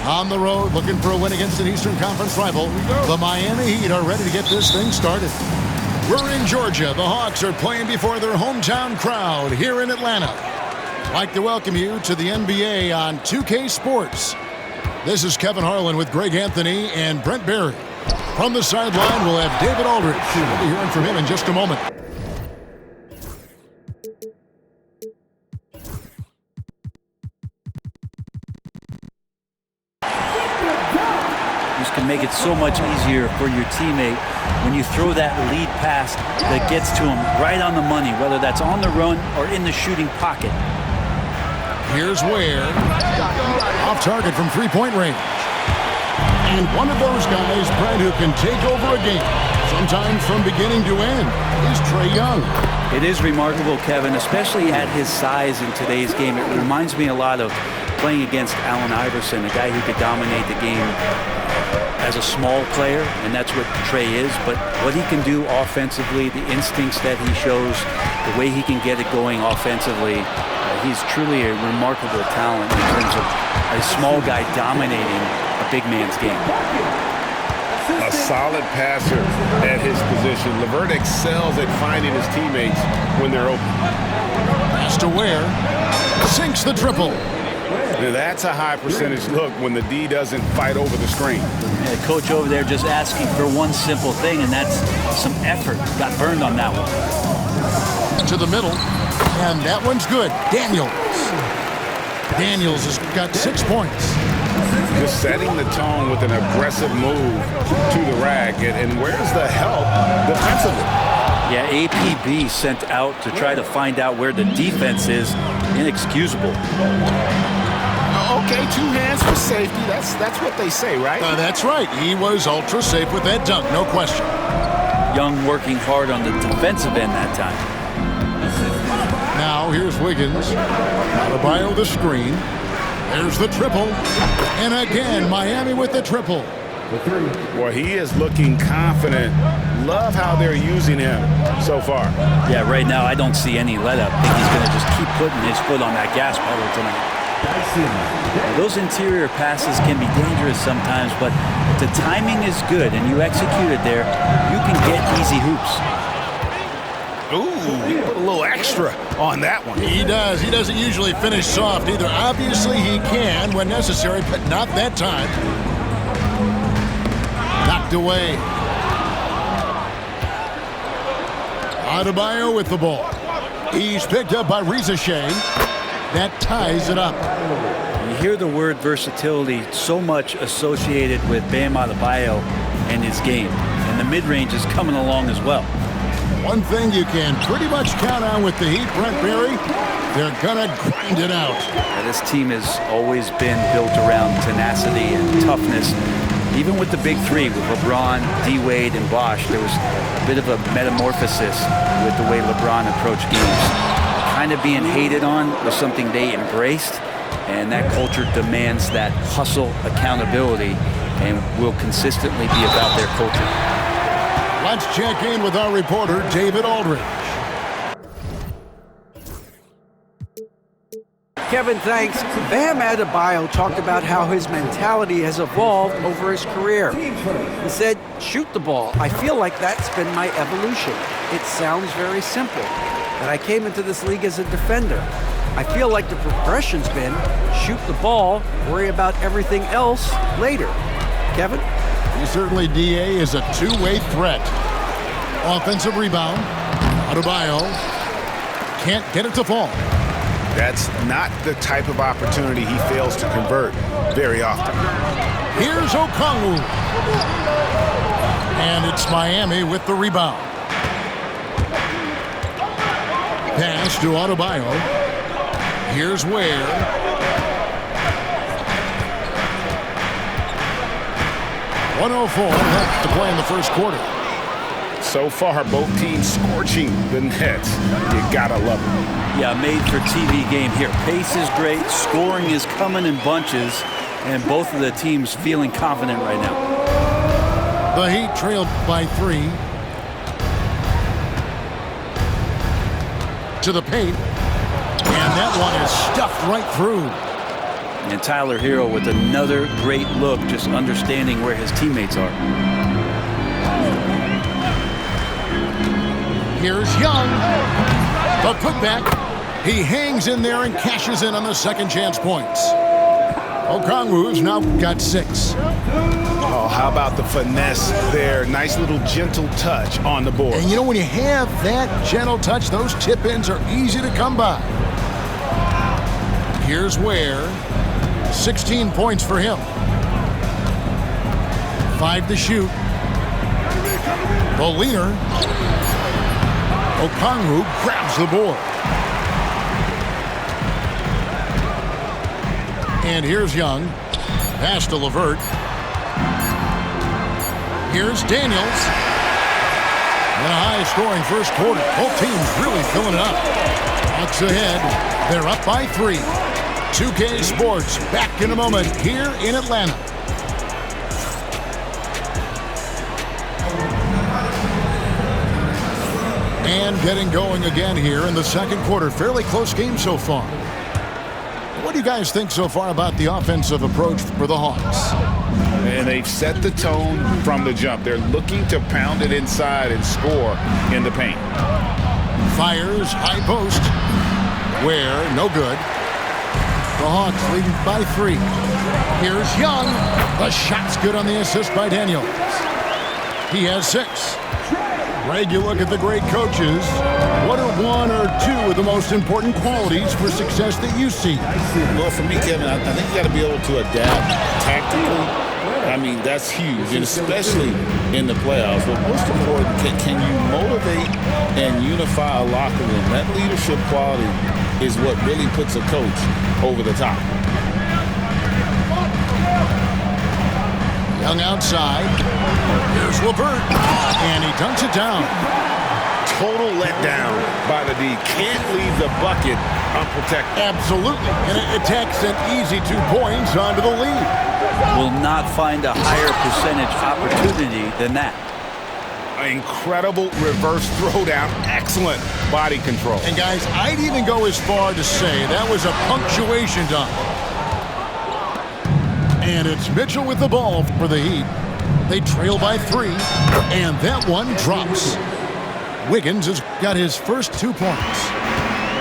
On the road, looking for a win against an Eastern Conference rival. The Miami Heat are ready to get this thing started. We're in Georgia. The Hawks are playing before their hometown crowd here in Atlanta. I'd like to welcome you to the NBA on 2K Sports. This is Kevin Harlan with Greg Anthony and Brent Barry. From the sideline, we'll have David Aldridge. We'll be hearing from him in just a moment. Can make it so much easier for your teammate when you throw that lead pass that gets to him right on the money, whether that's on the run or in the shooting pocket. Here's Ware. Off target from three-point range. And one of those guys, Brent, who can take over a game, sometimes from beginning to end, is Trae Young. It is remarkable, Kevin, especially at his size in today's game. It reminds me a lot of playing against Allen Iverson, a guy who could dominate the game as a small player, and that's what Trae is. But what he can do offensively, the instincts that he shows, the way he can get it going offensively, he's truly a remarkable talent in terms of a small guy dominating a big man's game. A solid passer at his position. LeVert excels at finding his teammates when they're open. Pass to Ware. Sinks the triple. Now that's a high percentage look when the D doesn't fight over the screen. The coach over there just asking for one simple thing, and that's some effort. Got burned on that one. To the middle, and that one's good. Daniels has got 6 points. Just setting the tone with an aggressive move to the rack, and where's the help defensively? Yeah, APB sent out to try to find out where the defense is. Inexcusable. Okay, 2 hands for safety. That's what they say, right? That's right. He was ultra safe with that dunk, no question. Young working hard on the defensive end that time. Now here's Wiggins. Adebayo the screen. There's the triple. And again, Miami with the triple. Well, he is looking confident. Love how they're using him so far. Yeah, right now I don't see any let-up. I think he's going to just keep putting his foot on that gas pedal tonight. Those interior passes can be dangerous sometimes, but if the timing is good and you execute it there, you can get easy hoops. Ooh, he put a little extra on that one. He does. He doesn't usually finish soft either. Obviously, he can when necessary, but not that time. Knocked away. Adebayo with the ball. He's picked up by Reza Shea. That ties it up. You hear the word versatility so much associated with Bam Adebayo and his game. And the mid-range is coming along as well. One thing you can pretty much count on with the Heat, Brent Barry, they're going to grind it out. Yeah, this team has always been built around tenacity and toughness. Even with the big three, with LeBron, D-Wade, and Bosh, there was a bit of a metamorphosis with the way LeBron approached games. Kind of being hated on was something they embraced, and that culture demands that hustle accountability and will consistently be about their culture. Let's check in with our reporter, David Aldridge. Kevin, thanks. Bam Adebayo talked about how his mentality has evolved over his career. He said, shoot the ball. I feel like that's been my evolution. It sounds very simple, but I came into this league as a defender. I feel like the progression's been shoot the ball, worry about everything else later. Kevin? Certainly, DA is a two-way threat. Offensive rebound. Adebayo can't get it to fall. That's not the type of opportunity he fails to convert very often. Here's Okongwu. And it's Miami with the rebound. Pass to Adebayo. Here's Ware. .104 left to play in the first quarter. So far, both teams scorching the nets. You gotta love it. Yeah, made for TV game here. Pace is great, scoring is coming in bunches, and both of the teams feeling confident right now. The Heat trailed by 3. To the paint, and that one is stuffed right through. And Tyler Hero with another great look, just understanding where his teammates are. Here's Young. The putback. He hangs in there and cashes in on the second chance points. Okongwu's now got 6. Oh, how about the finesse there? Nice little gentle touch on the board. And you know, when you have that gentle touch, those tip-ins are easy to come by. Here's Ware. 16 points for him. 5 to shoot. The leaner. Okongwu grabs the board. And here's Young. Pass to LeVert. Here's Daniels. And a high-scoring first quarter. Both teams really filling it up. Bucks ahead. They're up by 3. 2K Sports back in a moment here in Atlanta. And getting going again here in the second quarter. Fairly close game so far. What do you guys think so far about the offensive approach for the Hawks? And they've set the tone from the jump. They're looking to pound it inside and score in the paint. Fires, high post. Ware, no good. The Hawks leading by 3. Here's Young. The shot's good on the assist by Daniels. He has 6. Greg, you look at the great coaches. What are 1 or 2 of the most important qualities for success that you see? Well, for me, Kevin, I think you got to be able to adapt tactically. I mean, that's huge, and especially in the playoffs. But most important, can you motivate and unify a locker room? That leadership quality is what really puts a coach over the top. Young outside. Here's LeVert. And he dunks it down. Total letdown by the D. Can't leave the bucket unprotected. Absolutely. And it takes an easy 2 points onto the lead. Will not find a higher percentage opportunity than that. Incredible reverse throwdown. Excellent body control. And guys, I'd even go as far to say that was a punctuation dunk. And it's Mitchell with the ball for the Heat. They trail by 3, and that one drops. Wiggins has got his first 2 points.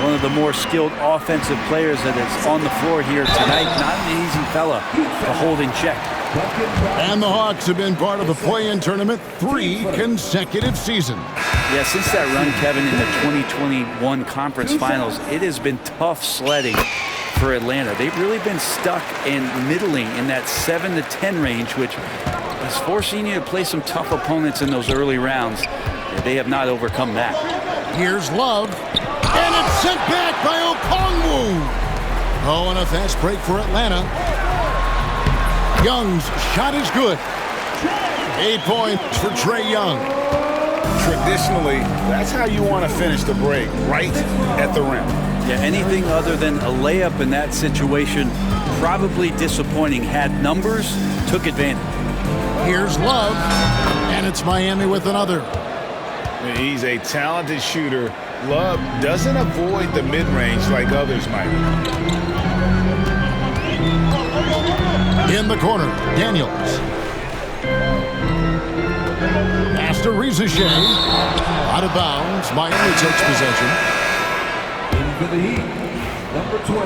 One of the more skilled offensive players that is on the floor here tonight. Not an easy fella to hold in check. And the Hawks have been part of the play-in tournament 3 consecutive seasons. Yeah, since that run, Kevin, in the 2021 conference finals, it has been tough sledding for Atlanta. They've really been stuck and middling in that 7 to 10 range, which is forcing you to play some tough opponents in those early rounds. They have not overcome that. Here's Love, and it's sent back by Okongwu. Oh, and a fast break for Atlanta. Young's shot is good. 8 points for Trae Young. Traditionally, that's how you want to finish the break, right at the rim. Yeah, anything other than a layup in that situation, probably disappointing. Had numbers, took advantage. Here's Love, and it's Miami with another. He's a talented shooter. Love doesn't avoid the mid-range like others might. In the corner, Daniels. Pass to Rizichet. Out of bounds. Miami takes possession. In for the Heat, number 20,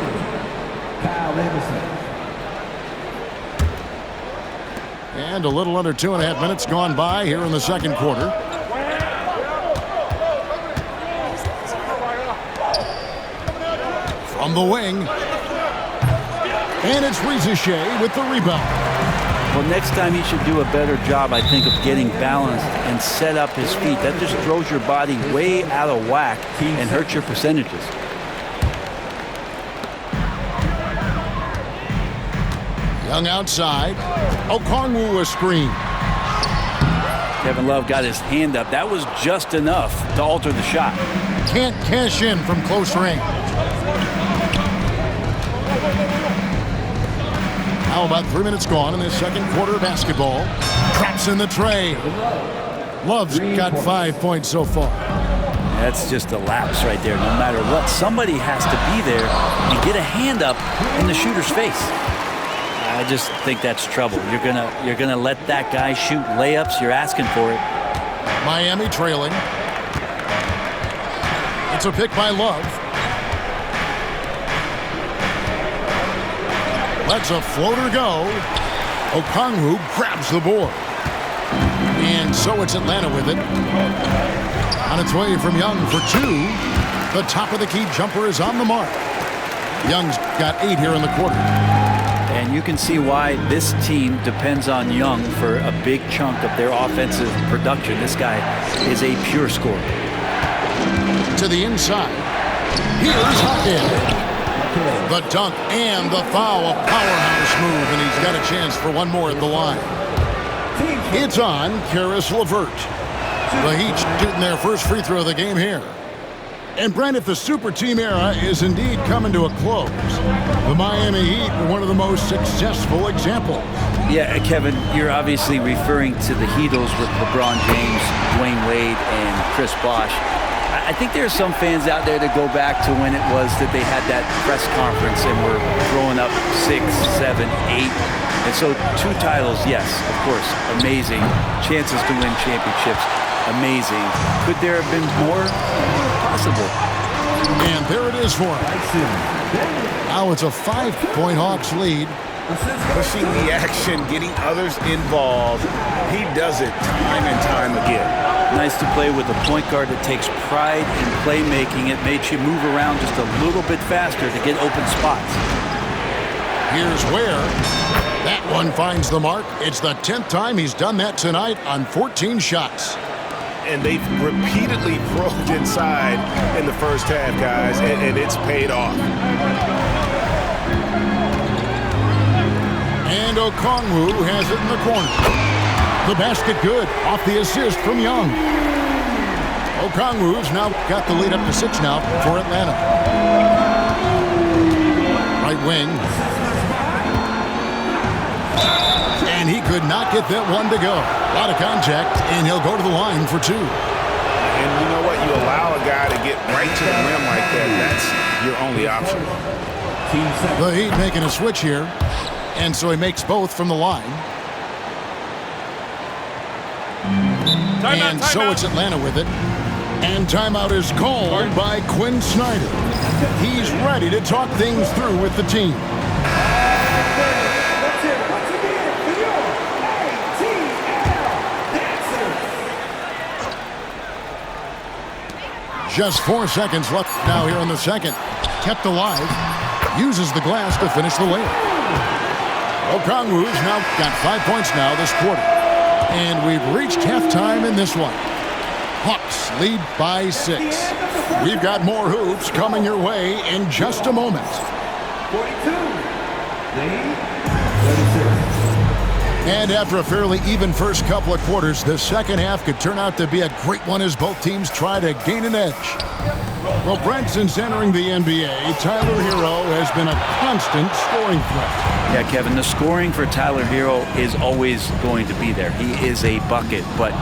Kyle Anderson. And a little under 2.5 minutes gone by here in the second quarter. From the wing. And it's Rizichet with the rebound. Well, next time he should do a better job, I think, of getting balanced and set up his feet. That just throws your body way out of whack and hurts your percentages. Young outside. Okongwu a screen. Kevin Love got his hand up. That was just enough to alter the shot. Can't cash in from close range. Now about 3 minutes gone in this second quarter of basketball. Drops in the tray. Love's got 5 points so far. That's just a lapse right there. No matter what, somebody has to be there and get a hand up in the shooter's face. I just think that's trouble. You're gonna let that guy shoot layups. You're asking for it. Miami trailing. It's a pick by Love. Lets a floater go. Okongwu grabs the board. And so it's Atlanta with it. On its way from Young for two. The top of the key jumper is on the mark. Young's got 8 here in the quarter. And you can see why this team depends on Young for a big chunk of their offensive production. This guy is a pure scorer. To the inside. Here's Hawkins. The dunk and the foul, a powerhouse move, and he's got a chance for one more at the line. It's on Karis LeVert. The Heat shooting their first free throw of the game here. And Brent, if the super team era is indeed coming to a close, the Miami Heat were one of the most successful examples. Yeah, Kevin, you're obviously referring to the Heatles with LeBron James, Dwayne Wade, and Chris Bosh. I think there are some fans out there that go back to when it was that they had that press conference and were throwing up 6, 7, 8. And so 2 titles, yes, of course, amazing. Chances to win championships, amazing. Could there have been more? Possible. And there it is for him. Now it's a 5-point Hawks lead. Pushing the action, getting others involved. He does it time and time again. Nice to play with a point guard that takes pride in playmaking. It makes you move around just a little bit faster to get open spots. Here's Ware. That one finds the mark. It's the 10th time he's done that tonight on 14 shots. And they've repeatedly probed inside in the first half, guys, and it's paid off. And Okongwu has it in the corner. The basket good, off the assist from Young. Okongwu's now got the lead up to 6 now for Atlanta. Right wing. And he could not get that one to go. A lot of contact, and he'll go to the line for 2. And you know what? You allow a guy to get right to the rim like that, that's your only option. The Heat making a switch here, and so he makes both from the line. And so it's Atlanta with it. And timeout is called by Quinn Snyder. He's ready to talk things through with the team. Just 4 seconds left now here in the second. Kept alive. Uses the glass to finish the layup. Okongwu's now got 5 points now this quarter. And we've reached halftime in this one. Hawks lead by 6. We've got more hoops coming your way in just a moment. 42. And after a fairly even first couple of quarters, the second half could turn out to be a great one as both teams try to gain an edge. Well, Brent, since entering the NBA, Tyler Hero has been a constant scoring threat. Yeah, Kevin, the scoring for Tyler Hero is always going to be there. He is a bucket, but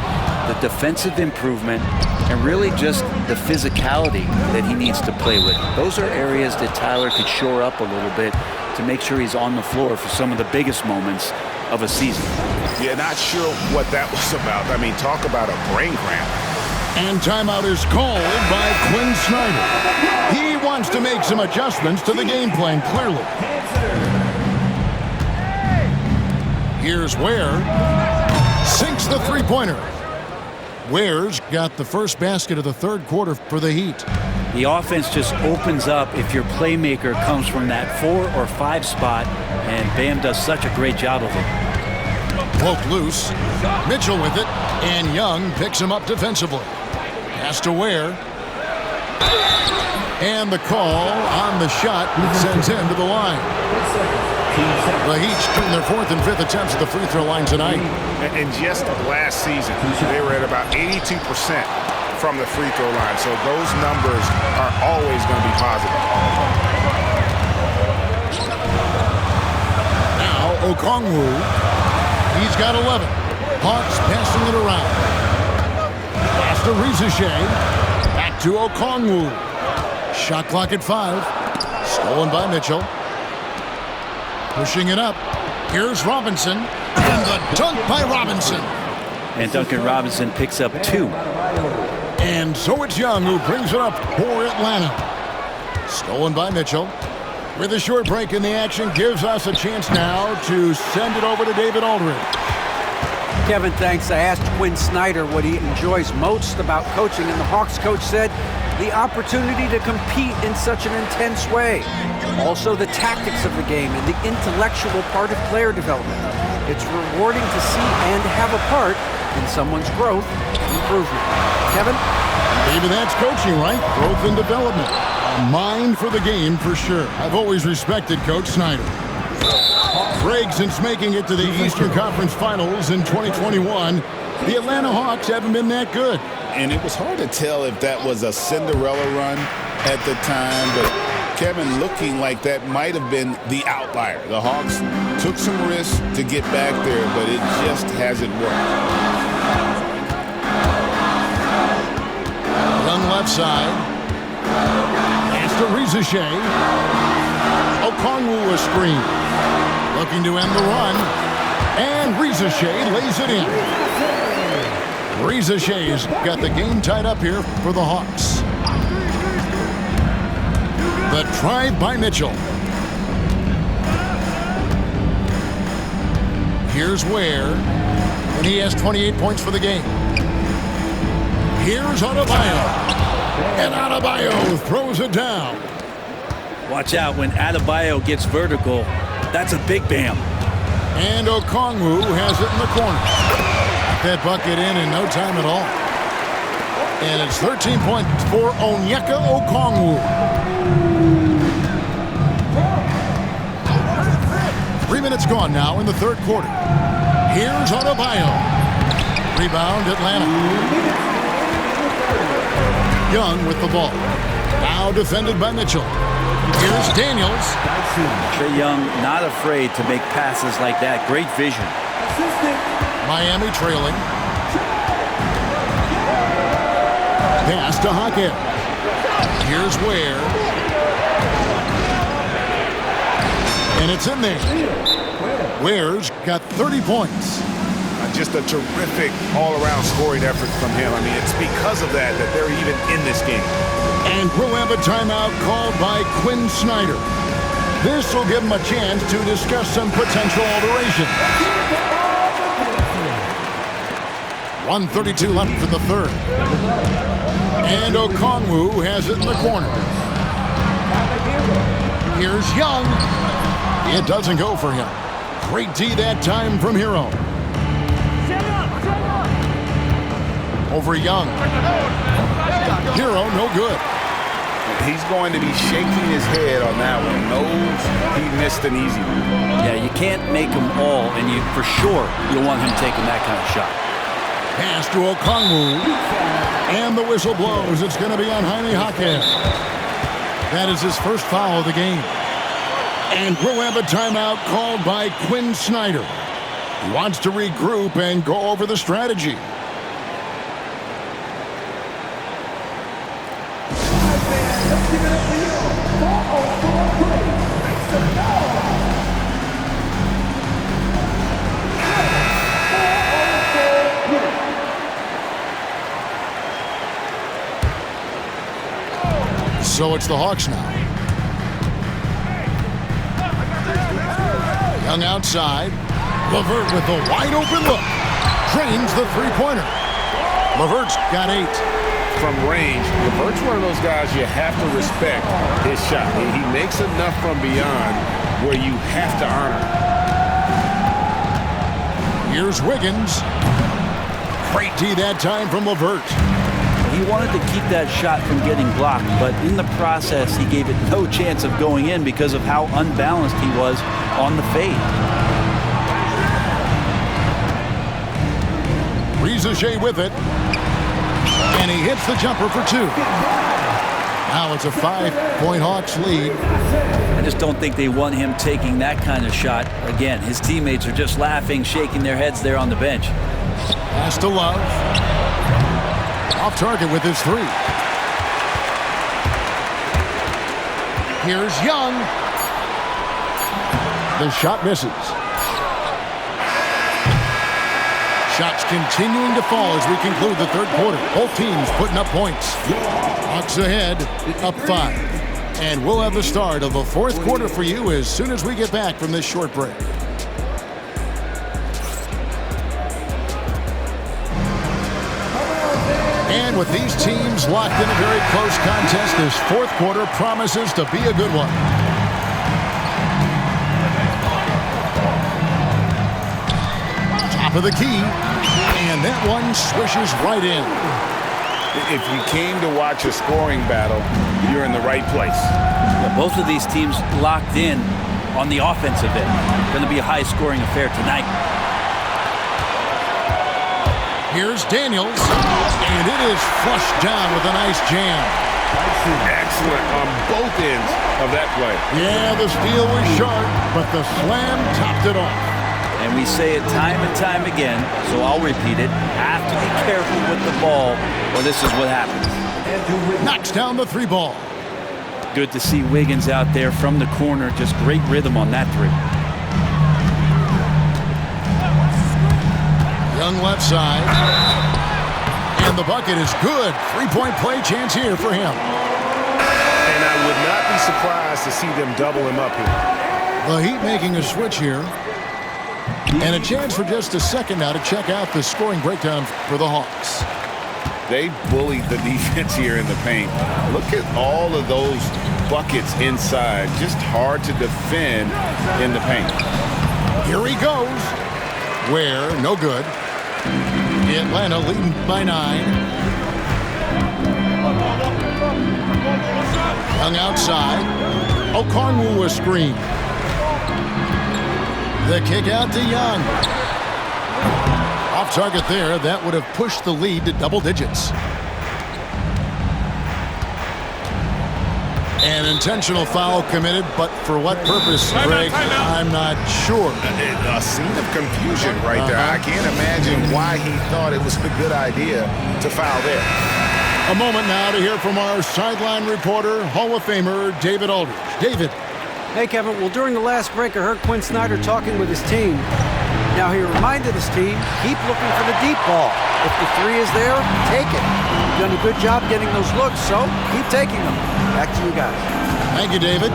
the defensive improvement and really just the physicality that he needs to play with. Those are areas that Tyler could shore up a little bit to make sure he's on the floor for some of the biggest moments of a season. Yeah, not sure what that was about. I mean, talk about a brain cramp. And timeout is called by Quinn Snyder. He wants to make some adjustments to the game plan, clearly. Here's Ware. Sinks the three-pointer. Ware's got the first basket of the third quarter for the Heat. The offense just opens up if your playmaker comes from that 4 or 5 spot, and Bam does such a great job of it. Broke loose. Mitchell with it, and Young picks him up defensively. Pass to Ware. And the call on the shot sends him to the line. The Heat shooting their 4th and 5th attempts at the free throw line tonight. And just last season, they were at about 82% from the free throw line. So those numbers are always going to be positive. Now Okongwu. He's got 11. Hawks passing it around. Pass to Rizichet. Back to Okongwu. Shot clock at 5. Stolen by Mitchell. Pushing it up. Here's Robinson, and the dunk by Robinson. And Duncan Robinson picks up 2. And so it's Young who brings it up for Atlanta. Stolen by Mitchell. With a short break in the action, gives us a chance now to send it over to David Aldridge. Kevin, thanks. I asked Quinn Snyder what he enjoys most about coaching, and the Hawks coach said the opportunity to compete in such an intense way. Also, the tactics of the game and the intellectual part of player development. It's rewarding to see and have a part in someone's growth and improvement. Kevin? Maybe that's coaching, right? Growth and development. A mind for the game for sure. I've always respected Coach Snyder. Greg, since making it to the Eastern Conference Finals in 2021, the Atlanta Hawks haven't been that good. And it was hard to tell if that was a Cinderella run at the time, but Kevin, looking like that might have been the outlier. The Hawks took some risks to get back there, but it just hasn't worked. Young left side. Pass to Rizashea. Okongwu a screen. Looking to end the run. And Rizashea lays it in. Rizashea's got the game tied up here for the Hawks. The drive by Mitchell. Here's Ware. And he has 28 points for the game. Here's Adebayo. And Adebayo throws it down. Watch out when Adebayo gets vertical. That's a big bam. And Okongwu has it in the corner. That bucket in no time at all. And it's 13 points for Onyeka Okongwu. 3 minutes gone now in the third quarter. Here's Adebayo. Rebound Atlanta. Young with the ball. Now defended by Mitchell. Here's Daniels. Trae Young not afraid to make passes like that. Great vision. Miami trailing. Pass to Hackett. Here's Ware. And it's in there. Ware's got 30 points. Just a terrific all-around scoring effort from him. I mean, it's because of that they're even in this game. And we'll have a timeout called by Quinn Snyder. This will give him a chance to discuss some potential alterations. 1:32 left for the third. And Okongwu has it in the corner. Here's Young. It doesn't go for him. Great D that time from Hero. Over Young. Hero, no good. He's going to be shaking his head on that one. Knows he missed an easy one. Yeah, you can't make them all, and you for sure you'll want him taking that kind of shot. Pass to Okongwu. And the whistle blows. It's going to be on Jaime Jaquez. That is his first foul of the game. And we'll have a timeout called by Quinn Snyder. He wants to regroup and go over the strategy. So it's the Hawks now. Young outside. LeVert with the wide open look. Drains the three-pointer. LeVert's got 8. From range, LeVert's one of those guys you have to respect his shot. He makes enough from beyond where you have to honor. Here's Wiggins. Great D that time from LeVert. He wanted to keep that shot from getting blocked, but in the process, he gave it no chance of going in because of how unbalanced he was on the fade. Rizashea with it. And he hits the jumper for 2. Now it's a 5-point Hawks lead. I just don't think they want him taking that kind of shot. Again, his teammates are just laughing, shaking their heads there on the bench. Pass to Love. Off target with his 3. Here's Young. The shot misses. Shots continuing to fall as we conclude the third quarter. Both teams putting up points. Hawks ahead, up 5. And we'll have the start of the fourth quarter for you as soon as we get back from this short break. And with these teams locked in a very close contest, this fourth quarter promises to be a good one. Top of the key, and that one swishes right in. If you came to watch a scoring battle, you're in the right place. Yeah, both of these teams locked in on the offensive end. Going to be a high-scoring affair tonight. Here's Daniels, and it is flushed down with a nice jam. Excellent on both ends of that play. Yeah, the steal was sharp, but the slam topped it off. And we say it time and time again, so I'll repeat it. Have to be careful with the ball, or this is what happens. Knocks down the 3 ball. Good to see Wiggins out there from the corner. Just great rhythm on that 3. Young left side. And the bucket is good. 3-point play chance here for him. And I would not be surprised to see them double him up here. The Heat making a switch here. And a chance for just a second now to check out the scoring breakdown for the Hawks. They bullied the defense here in the paint. Look at all of those buckets inside. Just hard to defend in the paint. Here he goes. Where? No good. Atlanta leading by 9. Young outside. Okongwu a screen. The kick out to Young. Off target there. That would have pushed the lead to double digits. An intentional foul committed, but for what purpose, Greg? I'm not sure. A scene of confusion right there. I can't imagine why he thought it was a good idea to foul there. A moment now to hear from our sideline reporter, Hall of Famer David Aldridge. David. Hey, Kevin. Well, during the last break, I heard Quinn Snyder talking with his team. Now, he reminded his team, keep looking for the deep ball. If the 3 is there, take it. You've done a good job getting those looks, so keep taking them. Back to you guys. Thank you, David.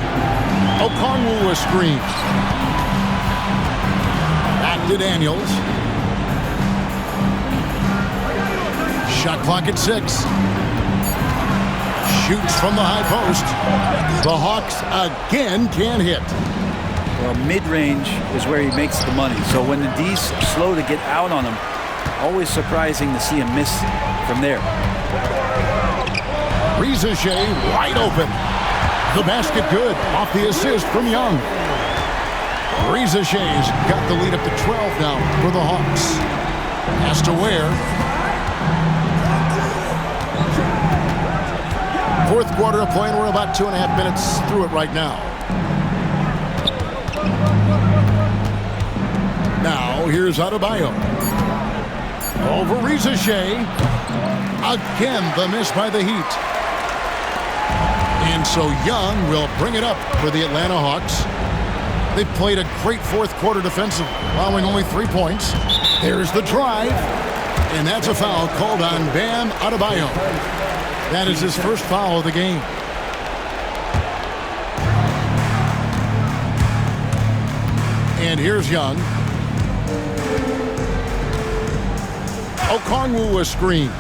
Okongwu a screen. Back to Daniels. Shot clock at 6. Shoots from the high post. The Hawks again can't hit. Well, mid-range is where he makes the money. So when the D's slow to get out on him, always surprising to see him miss from there. Shea wide open. The basket good off the assist from Young. Shea's got the lead up to 12 now for the Hawks. Has to Ware. Fourth quarter of play, and we're about 2.5 minutes through it right now. Now here's Adebayo. Over Shea. Again, the miss by the Heat. And so Young will bring it up for the Atlanta Hawks. They played a great fourth quarter defensive, allowing only 3 points. There's the drive. And that's a foul called on Bam Adebayo. That is his first foul of the game. And here's Young. Okongwu a screen.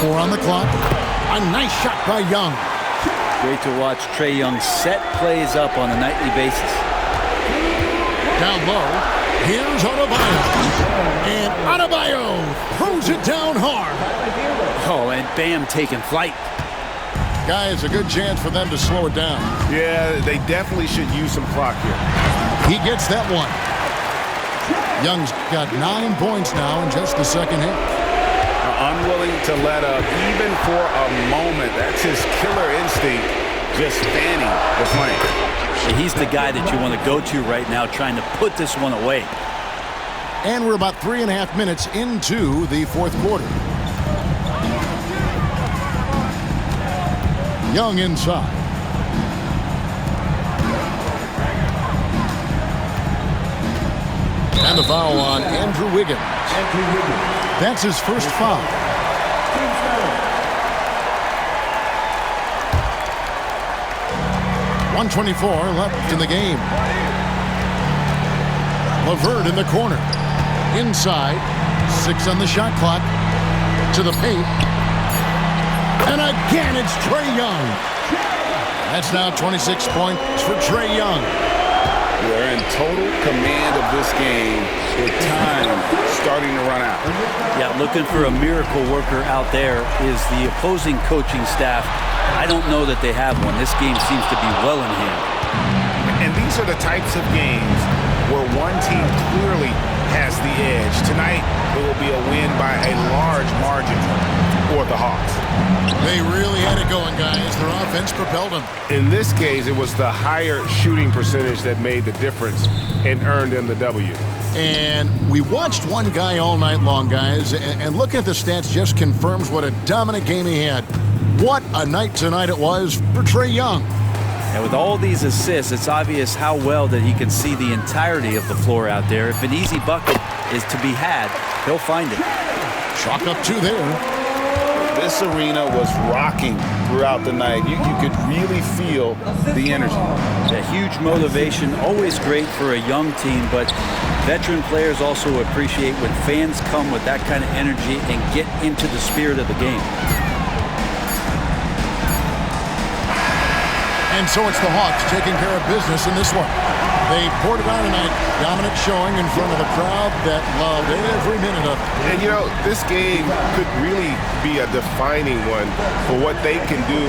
4 on the clock. A nice shot by Young. Great to watch Trae Young set plays up on a nightly basis. Down low. Here's Adebayo. And Adebayo throws it down hard. Oh, and Bam taking flight. Guys, a good chance for them to slow it down. Yeah, they definitely should use some clock here. He gets that one. Young's got 9 points now in just the second hit. Unwilling to let up even for a moment. That's his killer instinct, just fanning the flank. He's the guy that you want to go to right now, trying to put this one away. And we're about 3.5 minutes into the fourth quarter. Young inside. And the foul on Andrew Wiggins. That's his first foul. Team foul. 1:24 left in the game. LeVert in the corner. Inside. 6 on the shot clock. To the paint. And again, it's Trae Young. That's now 26 points for Trae Young. They're in total command of this game with time starting to run out. Yeah, looking for a miracle worker out there is the opposing coaching staff. I don't know that they have one. This game seems to be well in hand. And these are the types of games where one team clearly has the edge. Tonight, it will be a win by a large margin for the Hawks. They really had it going, guys. Their offense propelled them. In this case, it was the higher shooting percentage that made the difference and earned them the W. And we watched one guy all night long, guys, and looking at the stats just confirms what a dominant game he had. What a night tonight it was for Trae Young. And with all these assists, it's obvious how well that he can see the entirety of the floor out there. If an easy bucket is to be had, he'll find it. Chalk up 2 there. This arena was rocking throughout the night. You could really feel the energy. A huge motivation, always great for a young team, but veteran players also appreciate when fans come with that kind of energy and get into the spirit of the game. And so it's the Hawks taking care of business in this one. They poured it on tonight. Dominant showing in front of a crowd that loved every minute of it. And, you know, this game could really be a defining one for what they can do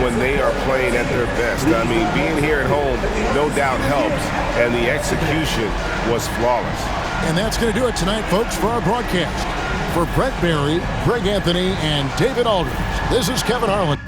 when they are playing at their best. I mean, being here at home no doubt helps, and the execution was flawless. And that's going to do it tonight, folks, for our broadcast. For Brett Barry, Greg Anthony, and David Aldridge, this is Kevin Harlan.